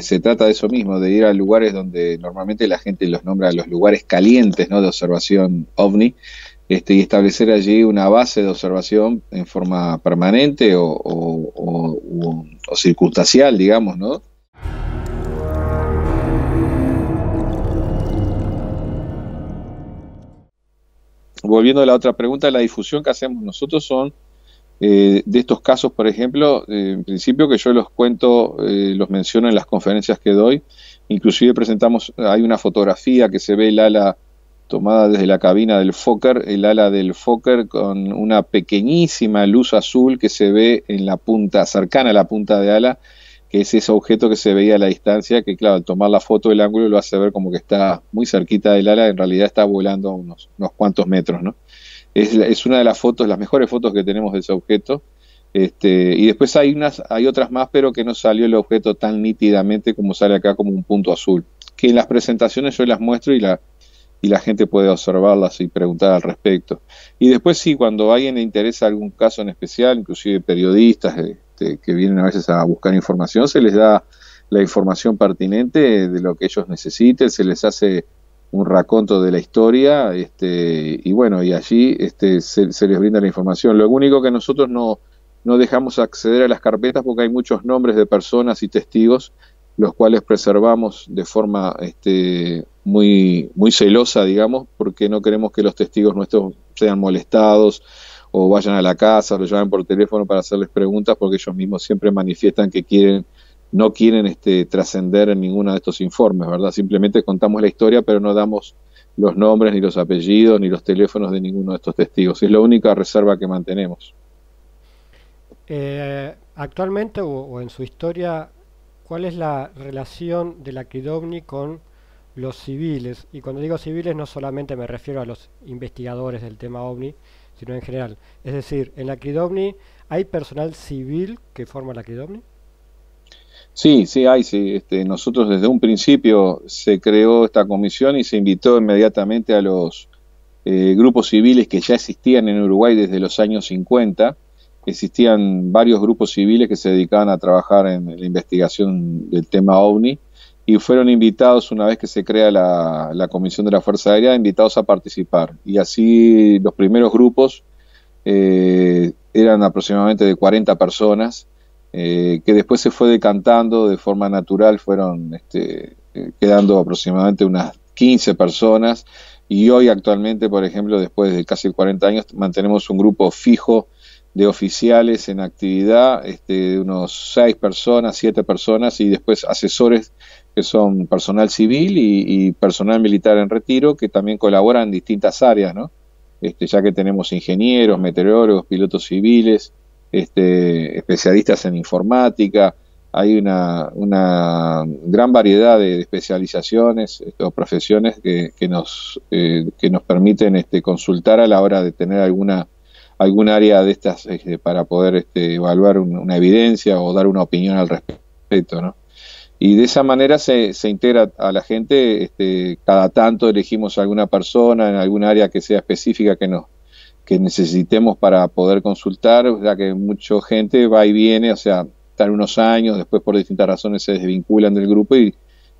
se trata de eso mismo, de ir a lugares donde normalmente la gente los nombra los lugares calientes, ¿no?, de observación OVNI, y establecer allí una base de observación en forma permanente o circunstancial, digamos, ¿no? Volviendo a la otra pregunta, la difusión que hacemos nosotros son de estos casos, por ejemplo, en principio que yo los cuento, los menciono en las conferencias que doy, inclusive presentamos, hay una fotografía que se ve el ala tomada desde la cabina del Fokker, el ala del Fokker con una pequeñísima luz azul que se ve en la punta, cercana a la punta de ala, que es ese objeto que se veía a la distancia, que claro, al tomar la foto del ángulo lo hace ver como que está muy cerquita del ala, en realidad está volando a unos cuantos metros, ¿no? Es una de las fotos, las mejores fotos que tenemos de ese objeto. Y después hay otras más, pero que no salió el objeto tan nítidamente como sale acá como un punto azul, que en las presentaciones yo las muestro y la gente puede observarlas y preguntar al respecto. Y después sí, cuando a alguien le interesa algún caso en especial, inclusive periodistas que vienen a veces a buscar información, se les da la información pertinente de lo que ellos necesiten, se les hace un raconto de la historia, y bueno, y allí se les brinda la información. Lo único que nosotros no dejamos acceder a las carpetas porque hay muchos nombres de personas y testigos, los cuales preservamos de forma muy, muy celosa, digamos, porque no queremos que los testigos nuestros sean molestados o vayan a la casa o los llamen por teléfono para hacerles preguntas, porque ellos mismos siempre manifiestan que no quieren trascender en ninguno de estos informes, ¿verdad? Simplemente contamos la historia, pero no damos los nombres, ni los apellidos, ni los teléfonos de ninguno de estos testigos. Es la única reserva que mantenemos. Actualmente o en su historia, ¿cuál es la relación de la Kridovni con los civiles? Y cuando digo civiles no solamente me refiero a los investigadores del tema OVNI, sino en general. Es decir, en la Kridovni, ¿hay personal civil que forma la Kridovni? Sí, sí, hay, sí. Nosotros desde un principio se creó esta comisión y se invitó inmediatamente a los grupos civiles que ya existían en Uruguay desde los años 50. Existían varios grupos civiles que se dedicaban a trabajar en la investigación del tema OVNI y fueron invitados, una vez que se crea la Comisión de la Fuerza Aérea, invitados a participar. Y así los primeros grupos eran aproximadamente de 40 personas, que después se fue decantando de forma natural, fueron quedando aproximadamente unas 15 personas, y hoy actualmente, por ejemplo, después de casi 40 años, mantenemos un grupo fijo de oficiales en actividad, de unos 6 personas, 7 personas, y después asesores que son personal civil y personal militar en retiro, que también colaboran en distintas áreas, ¿no? Ya que tenemos ingenieros, meteorólogos, pilotos civiles, especialistas en informática, hay una gran variedad de especializaciones o profesiones que nos permiten consultar a la hora de tener algún área de estas para poder evaluar una evidencia o dar una opinión al respecto, ¿no? Y de esa manera se integra a la gente, cada tanto elegimos alguna persona en algún área que sea específica que necesitemos para poder consultar, ya que mucha gente va y viene, o sea, están unos años, después por distintas razones se desvinculan del grupo y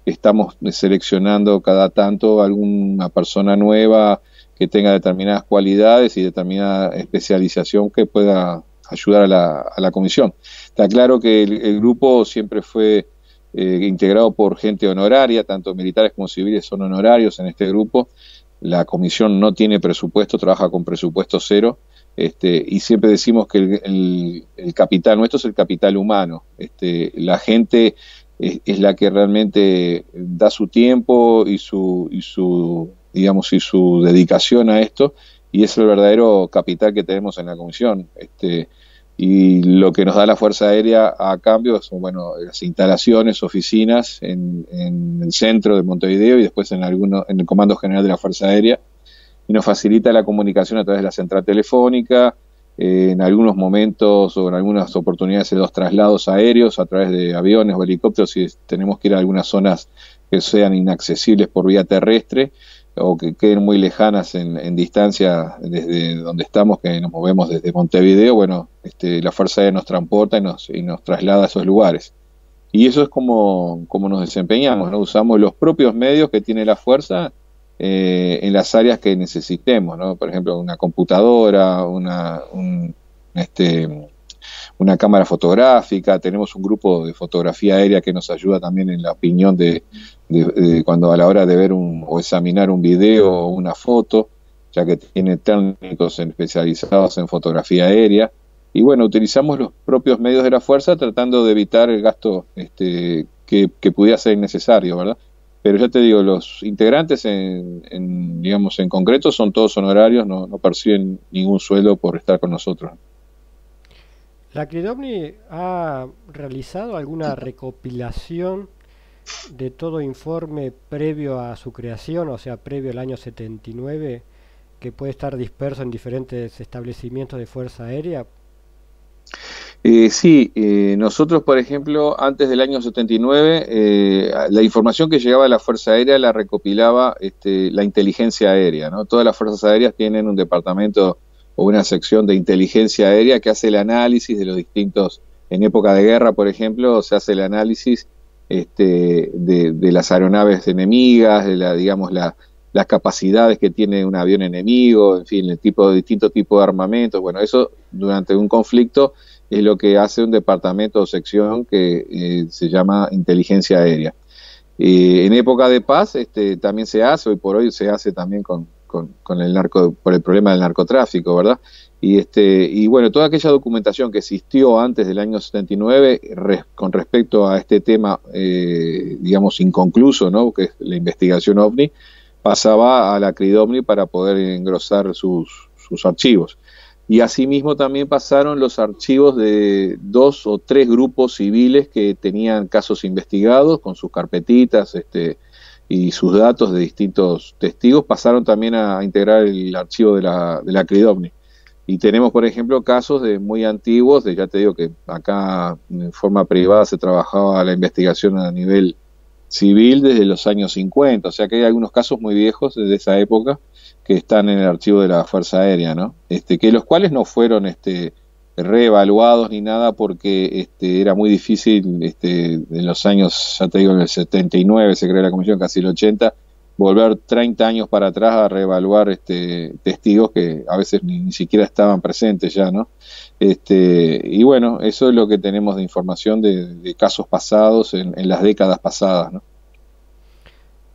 estamos seleccionando cada tanto alguna persona nueva que tenga determinadas cualidades y determinada especialización que pueda ayudar a la comisión. Está claro que el grupo siempre fue integrado por gente honoraria, tanto militares como civiles son honorarios en este grupo. La comisión no tiene presupuesto, trabaja con presupuesto cero, y siempre decimos que el capital nuestro es el capital humano. La gente es la que realmente da su tiempo y su dedicación a esto, y es el verdadero capital que tenemos en la comisión. Y lo que nos da la Fuerza Aérea a cambio son, bueno, las instalaciones, oficinas en el centro de Montevideo y después en el Comando General de la Fuerza Aérea, y nos facilita la comunicación a través de la central telefónica, en algunos momentos o en algunas oportunidades de los traslados aéreos a través de aviones o helicópteros si tenemos que ir a algunas zonas que sean inaccesibles por vía terrestre o que queden muy lejanas en distancia desde donde estamos, que nos movemos desde Montevideo. Bueno, la Fuerza Aérea nos transporta y nos traslada a esos lugares. Y eso es como nos desempeñamos, ¿no? Usamos los propios medios que tiene la fuerza en las áreas que necesitemos, ¿no? Por ejemplo, una computadora, este, una cámara fotográfica, tenemos un grupo de fotografía aérea que nos ayuda también en la opinión de cuando a la hora de ver o examinar un video o una foto, ya que tiene técnicos especializados en fotografía aérea. Y bueno, utilizamos los propios medios de la fuerza tratando de evitar el gasto que pudiera ser innecesario, ¿verdad? Pero ya te digo, los integrantes digamos, en concreto son todos honorarios, no perciben ningún sueldo por estar con nosotros. ¿La CRIDOMNI ha realizado alguna recopilación de todo informe previo a su creación, o sea, previo al año 79, que puede estar disperso en diferentes establecimientos de Fuerza Aérea? Sí, nosotros, por ejemplo, antes del año 79, la información que llegaba a la Fuerza Aérea la recopilaba la inteligencia aérea, ¿no? Todas las fuerzas aéreas tienen un departamento o una sección de inteligencia aérea que hace el análisis de los distintos, en época de guerra, por ejemplo, se hace el análisis de las aeronaves enemigas, digamos, las capacidades que tiene un avión enemigo, en fin, distintos tipos de armamentos. Bueno, eso durante un conflicto es lo que hace un departamento o sección que se llama inteligencia aérea. En época de paz también se hace, hoy por hoy se hace también con el por el problema del narcotráfico, ¿verdad? Y bueno, toda aquella documentación que existió antes del año 79 con respecto a este tema, digamos, inconcluso, ¿no? Que es la investigación OVNI, pasaba a la CRIDOMNI para poder engrosar sus archivos. Y asimismo también pasaron los archivos de 2 o 3 grupos civiles que tenían casos investigados con sus carpetitas y sus datos de distintos testigos, pasaron también a integrar el archivo de la CRIDOMNI. Y tenemos, por ejemplo, casos de muy antiguos, ya te digo que acá en forma privada se trabajaba la investigación a nivel civil desde los años 50, o sea que hay algunos casos muy viejos de esa época que están en el archivo de la Fuerza Aérea, ¿no? Que los cuales no fueron reevaluados ni nada porque era muy difícil en los años, ya te digo, en el 79 se creó la comisión, casi el 80, volver 30 años para atrás a reevaluar testigos que a veces ni siquiera estaban presentes ya, ¿no? Y bueno, eso es lo que tenemos de información de casos pasados en las décadas pasadas, ¿no?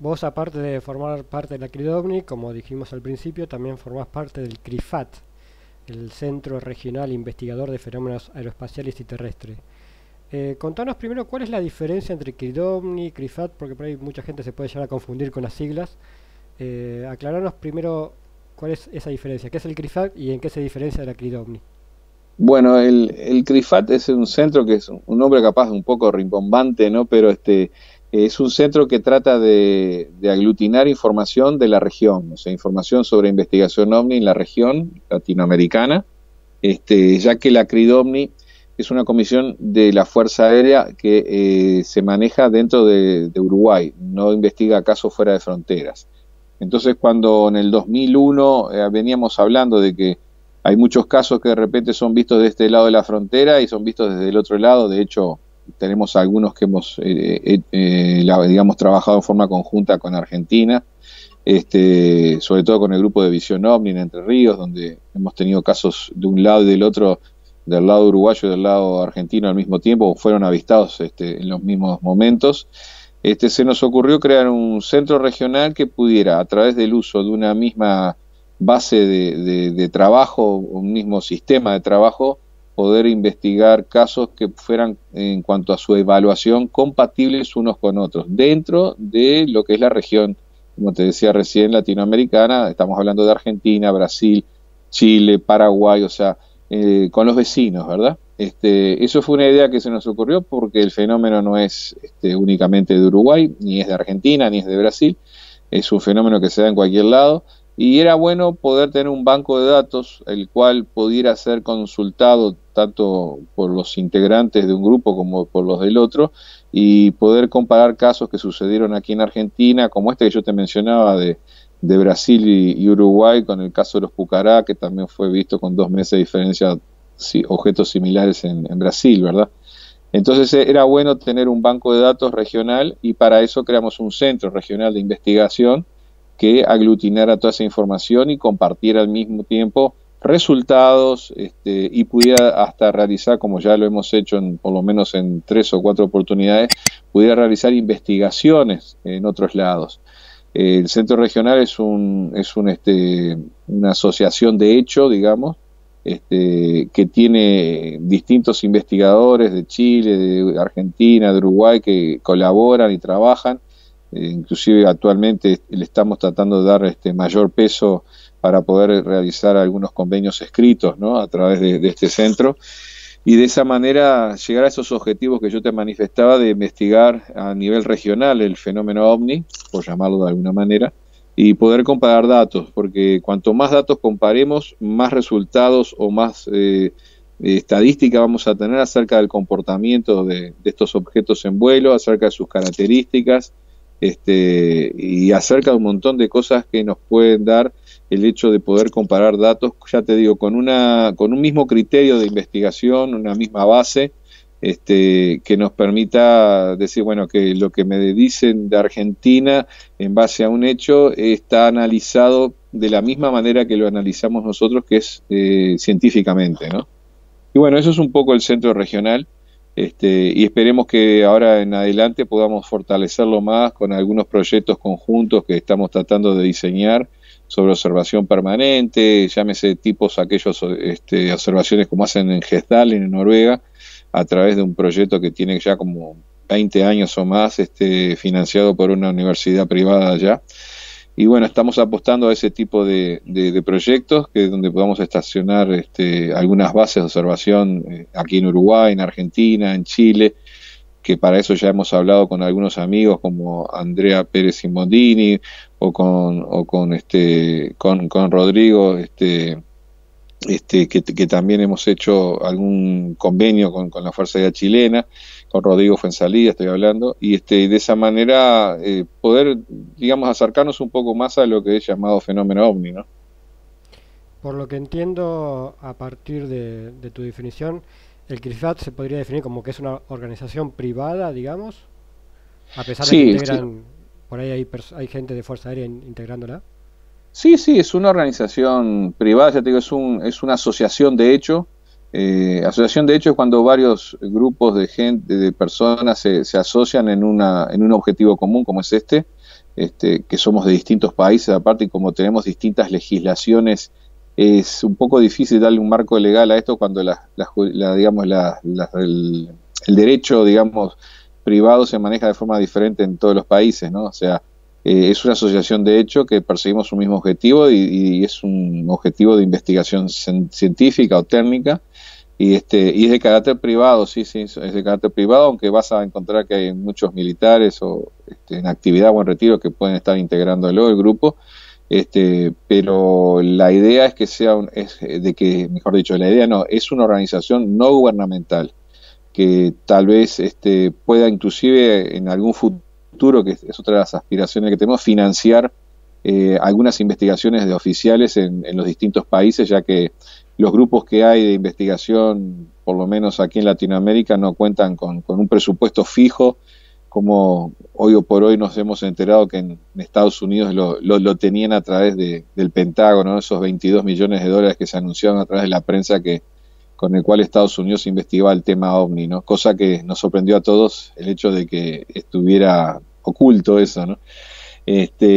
Vos, aparte de formar parte de la CRIDOMNI, como dijimos al principio, también formás parte del CRIFAT, el Centro Regional Investigador de Fenómenos Aeroespaciales y Terrestres. Contanos primero cuál es la diferencia entre CRIDOMNI y CRIFAT, porque por ahí mucha gente se puede llegar a confundir con las siglas. Aclararnos primero cuál es esa diferencia, qué es el CRIFAT y en qué se diferencia de la CRIDOMNI. Bueno, el CRIFAT es un centro que es un nombre capaz un poco rimbombante, ¿no? Pero es un centro que trata de aglutinar información de la región, o sea, información sobre investigación OVNI en la región latinoamericana, ya que la CRIDOMNI es una comisión de la Fuerza Aérea que se maneja dentro de Uruguay, no investiga casos fuera de fronteras. Entonces, cuando en el 2001 veníamos hablando de que hay muchos casos que de repente son vistos de este lado de la frontera y son vistos desde el otro lado, de hecho, tenemos algunos que hemos, digamos, trabajado en forma conjunta con Argentina, sobre todo con el grupo de Visión OVNI en Entre Ríos, donde hemos tenido casos de un lado y del otro, del lado uruguayo y del lado argentino al mismo tiempo, fueron avistados en los mismos momentos. Se nos ocurrió crear un centro regional que pudiera, a través del uso de una misma base de trabajo, un mismo sistema de trabajo, poder investigar casos que fueran, en cuanto a su evaluación, compatibles unos con otros, dentro de lo que es la región, como te decía recién, latinoamericana. Estamos hablando de Argentina, Brasil, Chile, Paraguay, o sea, con los vecinos, ¿verdad? Eso fue una idea que se nos ocurrió porque el fenómeno no es únicamente de Uruguay, ni es de Argentina, ni es de Brasil, es un fenómeno que se da en cualquier lado, y era bueno poder tener un banco de datos el cual pudiera ser consultado tanto por los integrantes de un grupo como por los del otro, y poder comparar casos que sucedieron aquí en Argentina, como este que yo te mencionaba de Brasil y Uruguay, con el caso de los Pucará, que también fue visto con 2 meses de diferencia, sí, objetos similares en Brasil, ¿verdad? Entonces era bueno tener un banco de datos regional y para eso creamos un centro regional de investigación que aglutinara toda esa información y compartiera al mismo tiempo resultados y pudiera hasta realizar, como ya lo hemos hecho por lo menos en 3 o 4 oportunidades, pudiera realizar investigaciones en otros lados. El centro regional es una asociación de hecho, digamos, que tiene distintos investigadores de Chile, de Argentina, de Uruguay, que colaboran y trabajan. Inclusive actualmente le estamos tratando de dar mayor peso para poder realizar algunos convenios escritos, ¿no?, a través de este centro, y de esa manera llegar a esos objetivos que yo te manifestaba de investigar a nivel regional el fenómeno OVNI, por llamarlo de alguna manera, y poder comparar datos, porque cuanto más datos comparemos, más resultados o más estadística vamos a tener acerca del comportamiento de estos objetos en vuelo, acerca de sus características, y acerca de un montón de cosas que nos pueden dar el hecho de poder comparar datos, ya te digo, con un mismo criterio de investigación, una misma base, que nos permita decir, bueno, que lo que me dicen de Argentina en base a un hecho está analizado de la misma manera que lo analizamos nosotros, que es científicamente, ¿no? Y bueno, eso es un poco el centro regional. Y esperemos que ahora en adelante podamos fortalecerlo más con algunos proyectos conjuntos que estamos tratando de diseñar sobre observación permanente, llámese tipos aquellos observaciones como hacen en Gesdalen, en Noruega, a través de un proyecto que tiene ya como 20 años o más, financiado por una universidad privada allá. Y bueno, estamos apostando a ese tipo de proyectos, que donde podamos estacionar algunas bases de observación aquí en Uruguay, en Argentina, en Chile, que para eso ya hemos hablado con algunos amigos como Andrea Pérez Simondini con Rodrigo, que también hemos hecho algún convenio con la Fuerza Aérea Chilena, con Rodrigo Fuenzalía estoy hablando, y de esa manera poder, digamos, acercarnos un poco más a lo que es llamado fenómeno OVNI, ¿no? Por lo que entiendo, a partir de tu definición, el CRIFAT se podría definir como que es una organización privada, digamos, a pesar de que Sí, sí, integran, por ahí hay gente de Fuerza Aérea integrándola. sí, sí, es una organización privada, ya te digo, es una asociación de hecho. Asociación de hecho es cuando varios grupos de gente, de personas se asocian en un objetivo común como es que somos de distintos países aparte y como tenemos distintas legislaciones, es un poco difícil darle un marco legal a esto cuando digamos, el derecho, digamos, privado se maneja de forma diferente en todos los países, ¿no? O sea, es una asociación de hecho que perseguimos un mismo objetivo y es un objetivo de investigación científica o técnica y es de carácter privado, sí, sí, es de carácter privado, aunque vas a encontrar que hay muchos militares o en actividad o en retiro que pueden estar integrándolo el grupo, pero la idea es que mejor dicho, la idea no, es una organización no gubernamental que tal vez pueda inclusive en algún futuro, que es otra de las aspiraciones que tenemos, financiar algunas investigaciones de oficiales en los distintos países, ya que los grupos que hay de investigación, por lo menos aquí en Latinoamérica, no cuentan con un presupuesto fijo, como hoy o por hoy nos hemos enterado que en Estados Unidos lo tenían a través del Pentágono, ¿no? Esos 22 millones de dólares que se anunciaron a través de la prensa con el cual Estados Unidos investigaba el tema OVNI, ¿no? Cosa que nos sorprendió a todos el hecho de que estuviera oculto eso, ¿no?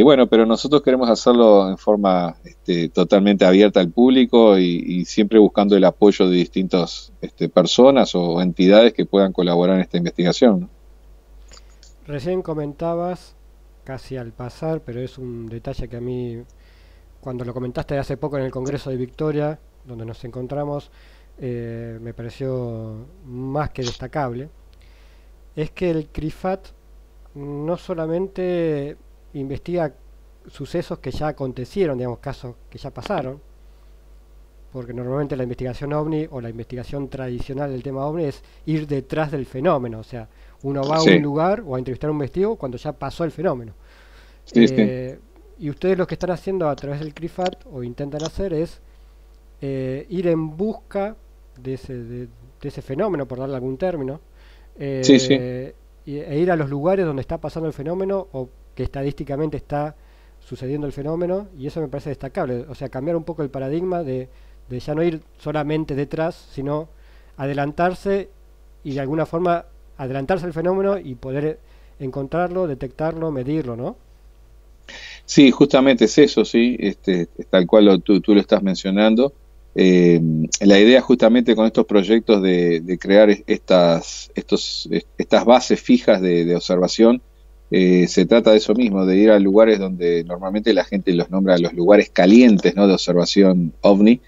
Bueno, pero nosotros queremos hacerlo en forma totalmente abierta al público y siempre buscando el apoyo de distintas personas o entidades que puedan colaborar en esta investigación, ¿no? Recién comentabas, casi al pasar, pero es un detalle que a mí, cuando lo comentaste hace poco en el Congreso de Victoria, donde nos encontramos, me pareció más que destacable, es que el CRIFAT no solamente investiga sucesos que ya acontecieron, digamos, casos que ya pasaron, porque normalmente la investigación OVNI o la investigación tradicional del tema OVNI es ir detrás del fenómeno, o sea, uno va a un Sí, lugar o a entrevistar a un investigador cuando ya pasó el fenómeno. sí, sí. Eh, y ustedes lo que están haciendo a través del CRIFAT o intentan hacer es ir en busca de ese fenómeno, por darle algún término, Sí, sí. e ir a los lugares donde está pasando el fenómeno o que estadísticamente está sucediendo el fenómeno, y eso me parece destacable. O sea, cambiar un poco el paradigma de ya no ir solamente detrás, sino adelantarse y de alguna forma adelantarse al fenómeno y poder encontrarlo, detectarlo, medirlo, ¿no? Sí, justamente es eso, sí, tal cual tú lo estás mencionando. Eh, la idea justamente con estos proyectos de crear estas bases fijas de observación, se trata de eso mismo, de ir a lugares donde normalmente la gente los nombra los lugares calientes, ¿no? De observación ovni,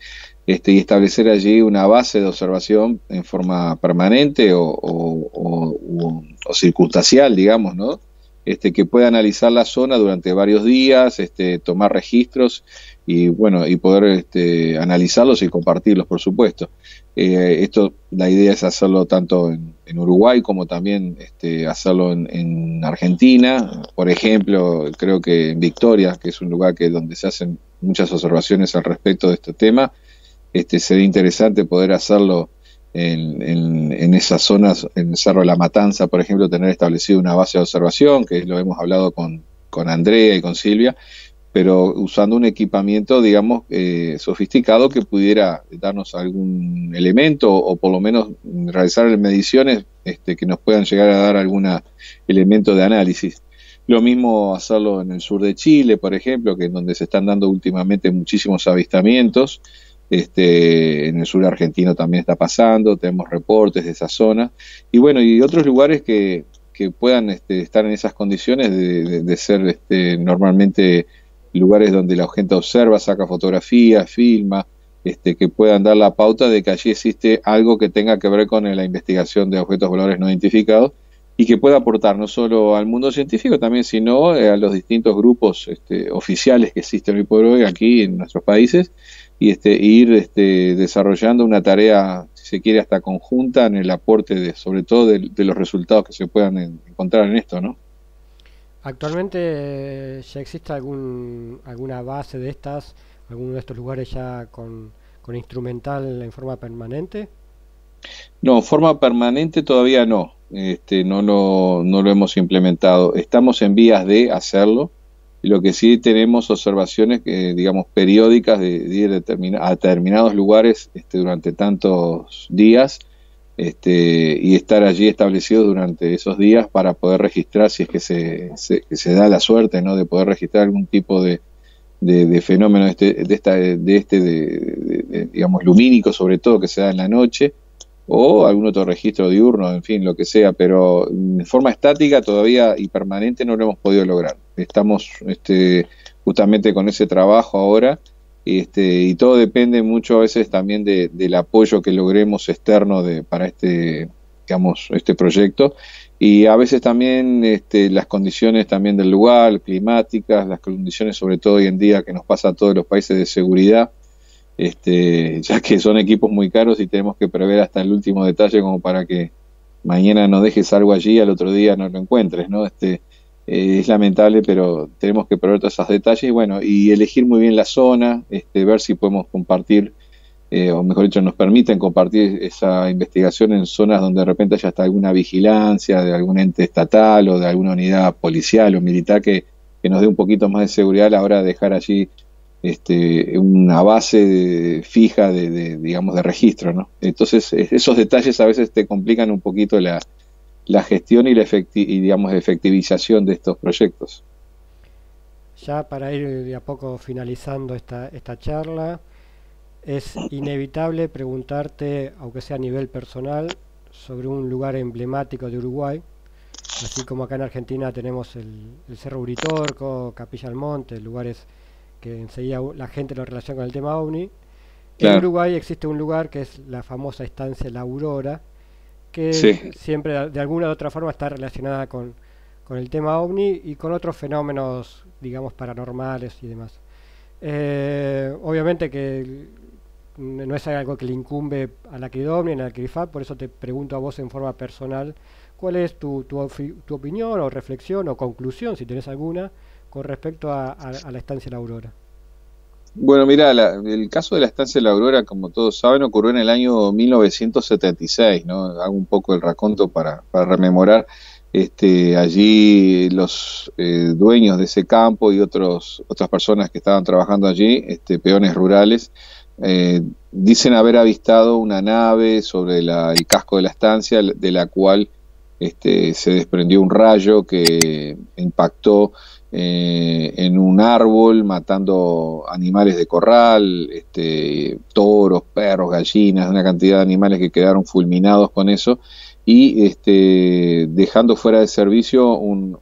y establecer allí una base de observación en forma permanente o circunstancial, digamos, ¿no? Que pueda analizar la zona durante varios días, tomar registros y bueno, y poder analizarlos y compartirlos, por supuesto. La idea es hacerlo tanto en Uruguay como también hacerlo en Argentina. Por ejemplo, creo que en Victoria, que es un lugar donde se hacen muchas observaciones al respecto de este tema, sería interesante poder hacerlo en esas zonas, en el Cerro de la Matanza, por ejemplo, tener establecido una base de observación, que lo hemos hablado con Andrea y con Silvia, pero usando un equipamiento, digamos, sofisticado que pudiera darnos algún elemento o por lo menos realizar mediciones que nos puedan llegar a dar algún elemento de análisis. Lo mismo hacerlo en el sur de Chile, por ejemplo, que es donde se están dando últimamente muchísimos avistamientos. En el sur argentino también está pasando, tenemos reportes de esa zona. Y bueno, y otros lugares que puedan estar en esas condiciones de ser normalmente lugares donde la gente observa, saca fotografías, filma, que puedan dar la pauta de que allí existe algo que tenga que ver con la investigación de objetos voladores no identificados y que pueda aportar no solo al mundo científico también, sino a los distintos grupos oficiales que existen hoy por hoy aquí en nuestros países y ir desarrollando una tarea, si se quiere, hasta conjunta en el aporte sobre todo de los resultados que se puedan encontrar en esto, ¿no? Actualmente ya existe alguna base de estas, alguno de estos lugares ya con instrumental en forma permanente. No, forma permanente todavía no. No lo hemos implementado. Estamos en vías de hacerlo. Y lo que sí tenemos observaciones, digamos, periódicas de ir a determinados lugares durante tantos días y estar allí establecidos durante esos días para poder registrar, si es que que se da la suerte, ¿no? De poder registrar algún tipo de fenómeno digamos, lumínico, sobre todo, que se da en la noche o algún otro registro diurno, en fin, lo que sea, pero en forma estática todavía y permanente no lo hemos podido lograr. Estamos justamente con ese trabajo ahora y todo depende mucho a veces también del apoyo que logremos externo para digamos, este proyecto y a veces también las condiciones también del lugar, climáticas, las condiciones sobre todo hoy en día que nos pasa a todos los países de seguridad, ya que son equipos muy caros y tenemos que prever hasta el último detalle como para que mañana no dejes algo allí y al otro día no lo encuentres, ¿no? Es lamentable, pero tenemos que prever todos esos detalles y bueno, y elegir muy bien la zona, ver si podemos compartir, o mejor dicho, nos permiten compartir esa investigación en zonas donde de repente haya hasta alguna vigilancia de algún ente estatal o de alguna unidad policial o militar que nos dé un poquito más de seguridad a la hora de dejar allí una base fija digamos, de registro, ¿no? Entonces, esos detalles a veces te complican un poquito la gestión y digamos, efectivización de estos proyectos. Ya para ir de a poco finalizando esta charla, es inevitable preguntarte, aunque sea a nivel personal, sobre un lugar emblemático de Uruguay, así como acá en Argentina tenemos el Cerro Uritorco, Capilla del Monte, lugares que enseguida la gente lo relaciona con el tema OVNI. En Claro, Uruguay existe un lugar que es la famosa estancia La Aurora, que sí. siempre de alguna u otra forma está relacionada con el tema OVNI y con otros fenómenos, digamos, paranormales y demás. Obviamente que no es algo que le incumbe a la CRIDOMNI ni a la CRIFAP, por eso te pregunto a vos en forma personal, ¿cuál es tu opinión o reflexión o conclusión, si tenés alguna, con respecto a la estancia La Aurora? Bueno, mira, el caso de la estancia de la Aurora, como todos saben, ocurrió en el año 1976, ¿no? Hago un poco el raconto para rememorar. Allí los dueños de ese campo y otras personas que estaban trabajando allí, peones rurales, dicen haber avistado una nave sobre el casco de la estancia, de la cual se desprendió un rayo que impactó en un árbol, matando animales de corral, toros, perros, gallinas, una cantidad de animales que quedaron fulminados con eso, y dejando fuera de servicio un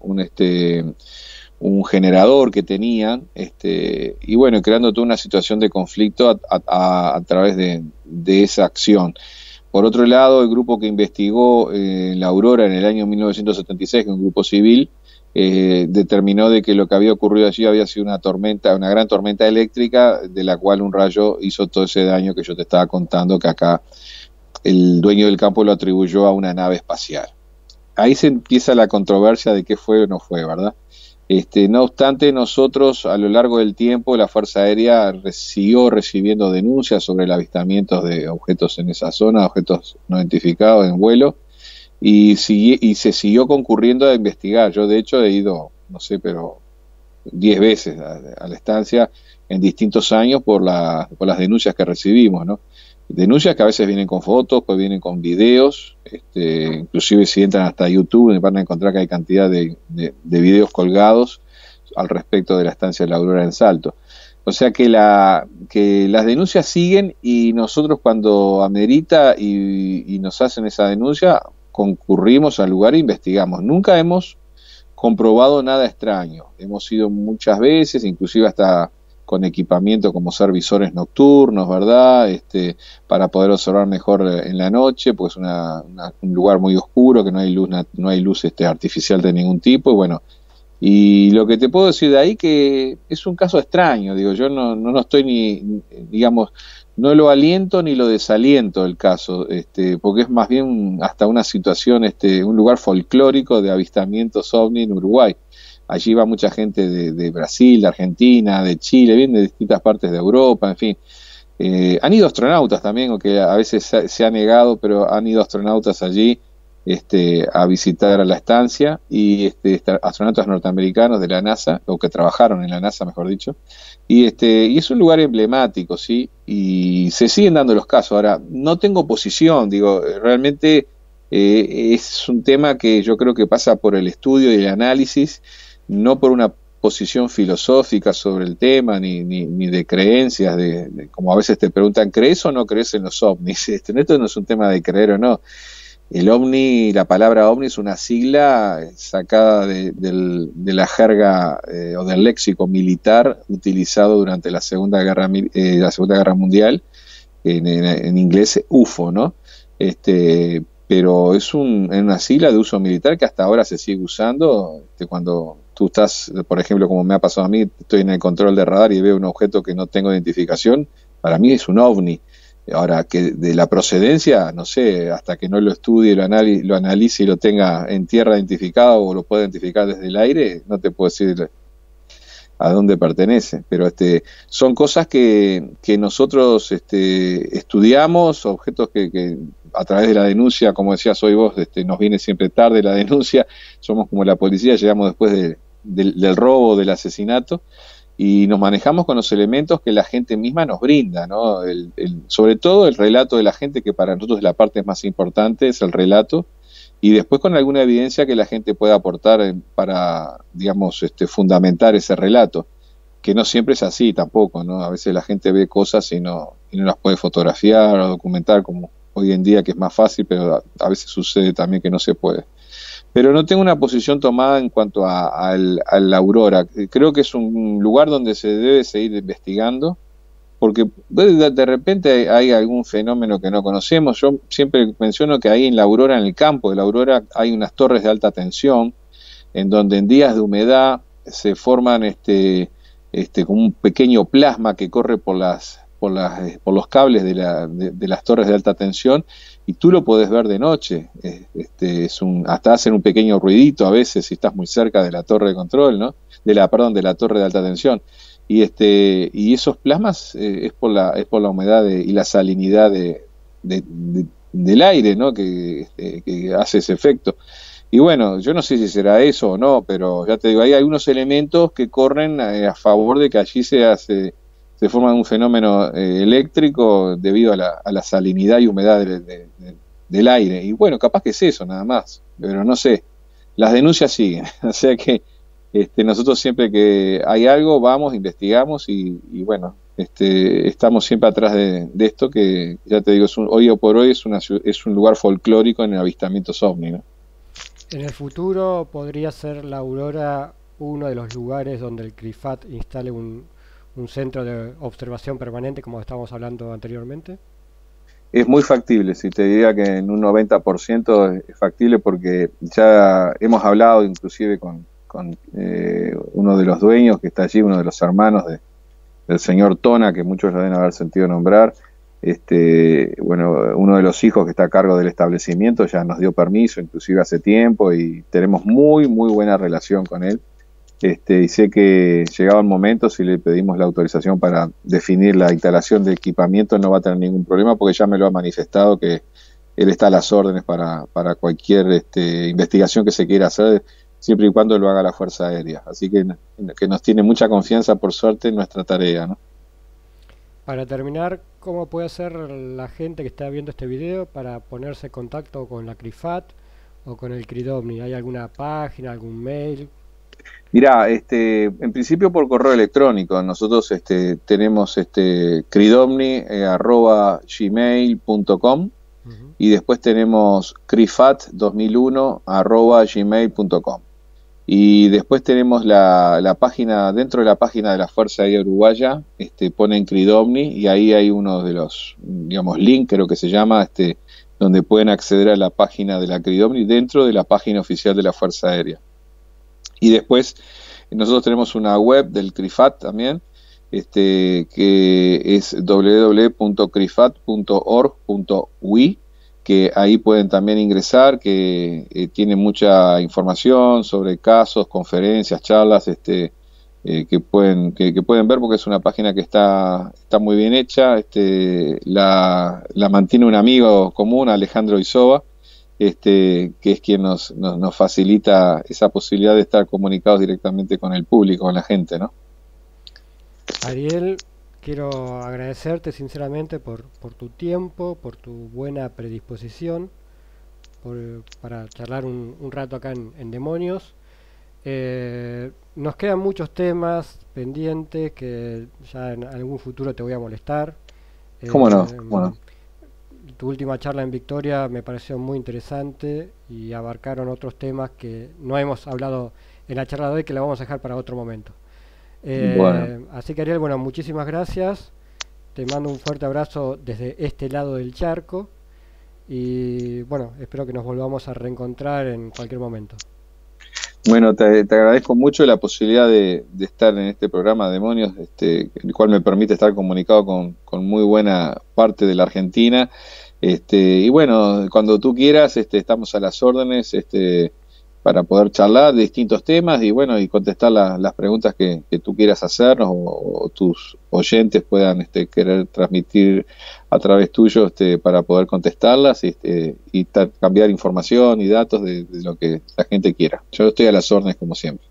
generador que tenían, y bueno, creando toda una situación de conflicto a través de esa acción. Por otro lado, el grupo que investigó la Aurora en el año 1976, que es un grupo civil, determinó de que lo que había ocurrido allí había sido una tormenta, una gran tormenta eléctrica, de la cual un rayo hizo todo ese daño que yo te estaba contando, que acá el dueño del campo lo atribuyó a una nave espacial. Ahí se empieza la controversia de qué fue o no fue, ¿verdad? No obstante, nosotros a lo largo del tiempo, la Fuerza Aérea siguió recibiendo denuncias sobre el avistamiento de objetos en esa zona, objetos no identificados en vuelo, y se siguió concurriendo a investigar. Yo de hecho he ido, no sé, pero 10 veces a la estancia en distintos años por las denuncias que recibimos, ¿no? Denuncias que a veces vienen con fotos, pues vienen con videos, inclusive si entran hasta YouTube van a encontrar que hay cantidad de videos colgados al respecto de la estancia de la Aurora en Salto. O sea que las denuncias siguen, y nosotros cuando amerita y nos hacen esa denuncia, concurrimos al lugar e investigamos. Nunca hemos comprobado nada extraño. Hemos ido muchas veces, inclusive hasta con equipamiento como ser visores nocturnos, ¿verdad? Para poder observar mejor en la noche, pues un lugar muy oscuro, que no hay luz artificial de ningún tipo, y bueno, y lo que te puedo decir de ahí que es un caso extraño, digo, yo no estoy digamos, no lo aliento ni lo desaliento el caso, porque es más bien hasta una situación, un lugar folclórico de avistamientos ovni en Uruguay. Allí va mucha gente de Brasil, de Argentina, de Chile, bien de distintas partes de Europa, en fin. Han ido astronautas también, aunque a veces se ha negado, pero han ido astronautas allí a visitar a la estancia, y astronautas norteamericanos de la NASA, o que trabajaron en la NASA, mejor dicho, y es un lugar emblemático, ¿sí? Y se siguen dando los casos. Ahora, no tengo posición, digo, realmente es un tema que yo creo que pasa por el estudio y el análisis, no por una posición filosófica sobre el tema, ni de creencias, como a veces te preguntan, ¿crees o no crees en los ovnis? Esto no es un tema de creer o no. El ovni, la palabra ovni es una sigla sacada de la jerga o del léxico militar utilizado durante la Segunda Guerra Mundial, en inglés UFO, ¿no? Pero es una sigla de uso militar que hasta ahora se sigue usando. Cuando tú estás, por ejemplo, como me ha pasado a mí, estoy en el control de radar y veo un objeto que no tengo identificación, para mí es un ovni. Ahora, que de la procedencia, no sé, hasta que no lo estudie, lo analice y lo tenga en tierra identificado, o lo pueda identificar desde el aire, no te puedo decir a dónde pertenece. Pero son cosas que nosotros estudiamos, objetos que a través de la denuncia, como decías hoy vos, nos viene siempre tarde la denuncia, somos como la policía, llegamos después del robo, del asesinato, y nos manejamos con los elementos que la gente misma nos brinda, ¿no? Sobre todo el relato de la gente, que para nosotros es la parte más importante, es el relato, y después con alguna evidencia que la gente pueda aportar para, digamos, fundamentar ese relato, que no siempre es así tampoco, ¿no? A veces la gente ve cosas y no las puede fotografiar o documentar, como hoy en día, que es más fácil, pero a veces sucede también que no se puede. Pero no tengo una posición tomada en cuanto a la Aurora. Creo que es un lugar donde se debe seguir investigando, porque de repente hay algún fenómeno que no conocemos. Yo siempre menciono que ahí en la Aurora, en el campo de la Aurora, hay unas torres de alta tensión, en donde en días de humedad se forman como un pequeño plasma que corre por los cables de las torres de alta tensión, y tú lo podés ver de noche. Hasta hacen un pequeño ruidito a veces si estás muy cerca de la torre de control, ¿no? Perdón, de la torre de alta tensión. y esos plasmas es por la humedad y la salinidad del aire, ¿no? Que hace ese efecto. Y bueno, yo no sé si será eso o no, pero ya te digo, hay algunos elementos que corren a favor de que allí se forma un fenómeno eléctrico debido a la salinidad y humedad del aire. Y bueno, capaz que es eso nada más, pero no sé. Las denuncias siguen, o sea que nosotros siempre que hay algo vamos, investigamos bueno, estamos siempre atrás de esto que, ya te digo, hoy o por hoy es un lugar folclórico en el avistamiento ovni, ¿no? En el futuro podría ser la Aurora uno de los lugares donde el CRIFAT instale un centro de observación permanente, como estábamos hablando anteriormente. Es muy factible, si te diría que en un 90% es factible porque ya hemos hablado inclusive con uno de los dueños que está allí, uno de los hermanos del señor Tona, que muchos lo deben haber sentido nombrar. Bueno, uno de los hijos que está a cargo del establecimiento ya nos dio permiso, inclusive hace tiempo, y tenemos muy buena relación con él. Y sé que llegado el momento, si le pedimos la autorización para definir la instalación de equipamiento, no va a tener ningún problema porque ya me lo ha manifestado que él está a las órdenes para cualquier investigación que se quiera hacer, siempre y cuando lo haga la Fuerza Aérea. Así que nos tiene mucha confianza, por suerte, en nuestra tarea, ¿no? Para terminar, ¿cómo puede hacer la gente que está viendo este video para ponerse en contacto con la CRIFAT o con el CRIDOMNI? ¿Hay alguna página, algún mail? Mirá, en principio por correo electrónico. Nosotros tenemos cridomni@gmail.com y después tenemos crifat2001@gmail.com. Y después tenemos la página, dentro de la página de la Fuerza Aérea Uruguaya, ponen Cridomni y ahí hay uno de los, digamos, link, creo que se llama, donde pueden acceder a la página de la Cridomni dentro de la página oficial de la Fuerza Aérea. Y después nosotros tenemos una web del CRIFAT también, que es www.crifat.org.ui, que ahí pueden también ingresar, que tiene mucha información sobre casos, conferencias, charlas, que pueden ver porque es una página que está muy bien hecha. La mantiene un amigo común, Alejandro Isoba, que es quien nos facilita esa posibilidad de estar comunicados directamente con el público, con la gente, ¿no? Ariel, quiero agradecerte sinceramente por tu tiempo, por tu buena predisposición, para charlar un rato acá en Demonios. Nos quedan muchos temas pendientes que ya en algún futuro te voy a molestar. ¿Cómo no? ¿Cómo no? Tu última charla en Victoria me pareció muy interesante y abarcaron otros temas que no hemos hablado en la charla de hoy, que la vamos a dejar para otro momento. Bueno. Así que Ariel, bueno, muchísimas gracias. Te mando un fuerte abrazo desde este lado del charco y bueno, espero que nos volvamos a reencontrar en cualquier momento. Bueno, te agradezco mucho la posibilidad de estar en este programa Demonios, el cual me permite estar comunicado con muy buena parte de la Argentina. Y bueno, cuando tú quieras, estamos a las órdenes, para poder charlar de distintos temas y bueno, y contestar las preguntas que tú quieras hacernos o tus oyentes puedan querer transmitir a través tuyo, para poder contestarlas y cambiar información y datos de lo que la gente quiera. Yo estoy a las órdenes como siempre.